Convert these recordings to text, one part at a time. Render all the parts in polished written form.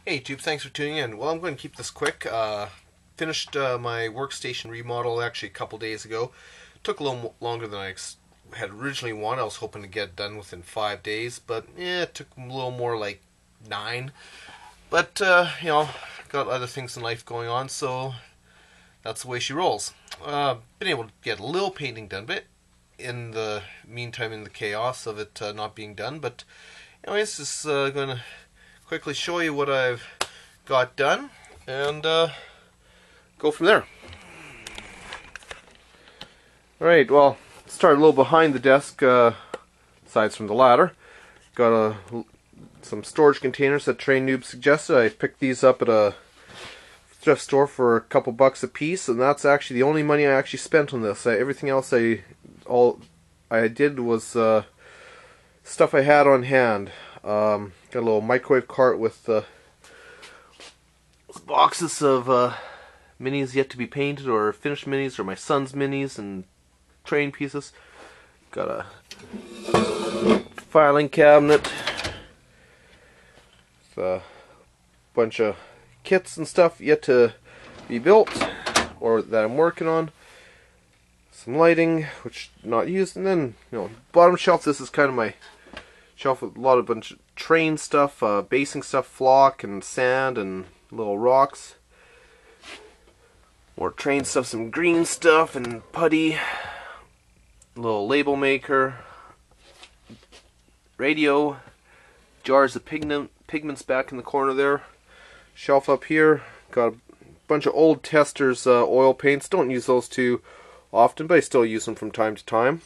Hey YouTube, thanks for tuning in. Well, I'm going to keep this quick. Finished my workstation remodel actually a couple days ago. Took a little longer than I had originally wanted. I was hoping to get it done within 5 days, but it took a little more, like 9. But, got other things in life going on, so that's the way she rolls. Been able to get a little painting done, but in the meantime, in the chaos of it not being done. But anyways, just going to quickly show you what I've got done and go from there. Alright, well, start a little behind the desk, aside from the ladder. Got some storage containers that Train Noob suggested. I picked these up at a thrift store for a couple bucks a piece, and that's actually the only money I actually spent on this. Everything else I did was stuff I had on hand. Got a little microwave cart with boxes of minis yet to be painted or finished minis, or my son's minis and train pieces. Got a filing cabinet with a bunch of kits and stuff yet to be built or that I'm working on. Some lighting, which not used, and then bottom shelf. This is kind of my shelf with a bunch of train stuff, basing stuff, flock and sand and little rocks. More train stuff, some green stuff and putty. Little label maker, radio, jars of pigments back in the corner there. Shelf up here, got a bunch of old Testors oil paints. Don't use those too often, but I still use them from time to time.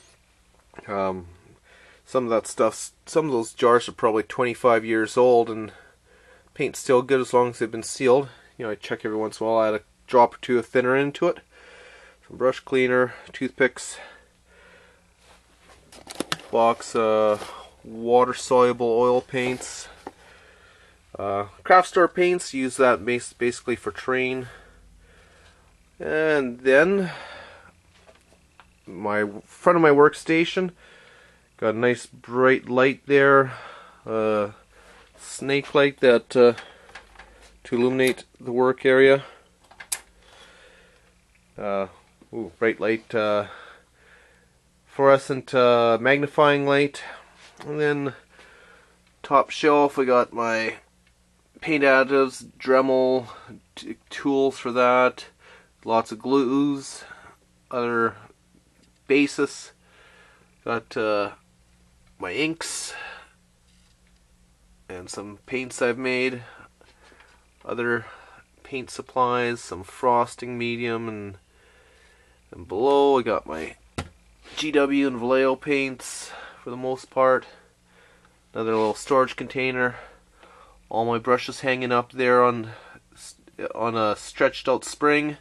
Some of that stuff, some of those jars are probably 25 years old, and paint's still good as long as they've been sealed. I check every once in a while. I add a drop or two of thinner into it. Some brush cleaner, toothpicks, box water soluble oil paints, craft store paints. Use that basically for train. And then my front of my workstation, got a nice bright light there, snake light that to illuminate the work area. Bright light, fluorescent magnifying light. And then top shelf, I got my paint additives, Dremel tools for that, lots of glues, other bases. Got my inks and some paints I've made, other paint supplies, some frosting medium, and below I got my GW and Vallejo paints for the most part. Another little storage container. All my brushes hanging up there on a stretched out spring.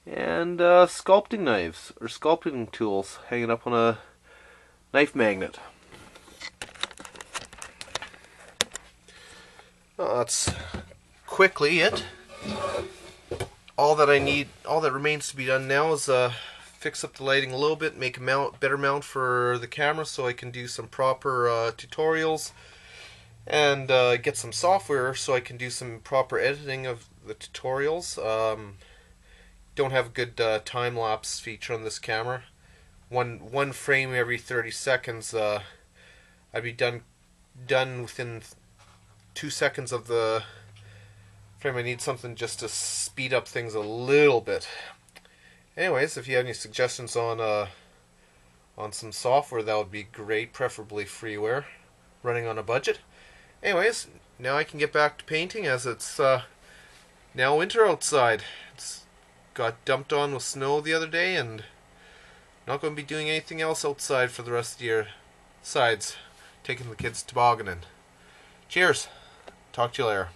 And sculpting knives or sculpting tools hanging up on a knife magnet. Well, that's quickly it. All that remains to be done now is fix up the lighting a little bit, make a better mount for the camera so I can do some proper tutorials, and get some software so I can do some proper editing of the tutorials. Don't have a good time-lapse feature on this camera. One frame every 30 seconds. I'd be done within 2 seconds of the frame. I need something just to speed up things a little bit. Anyways, if you have any suggestions on some software, that would be great. Preferably freeware, running on a budget. Anyways, now I can get back to painting, as it's now winter outside. It's got dumped on with snow the other day, and not going to be doing anything else outside for the rest of the year besides taking the kids tobogganing. Cheers. Talk to you later.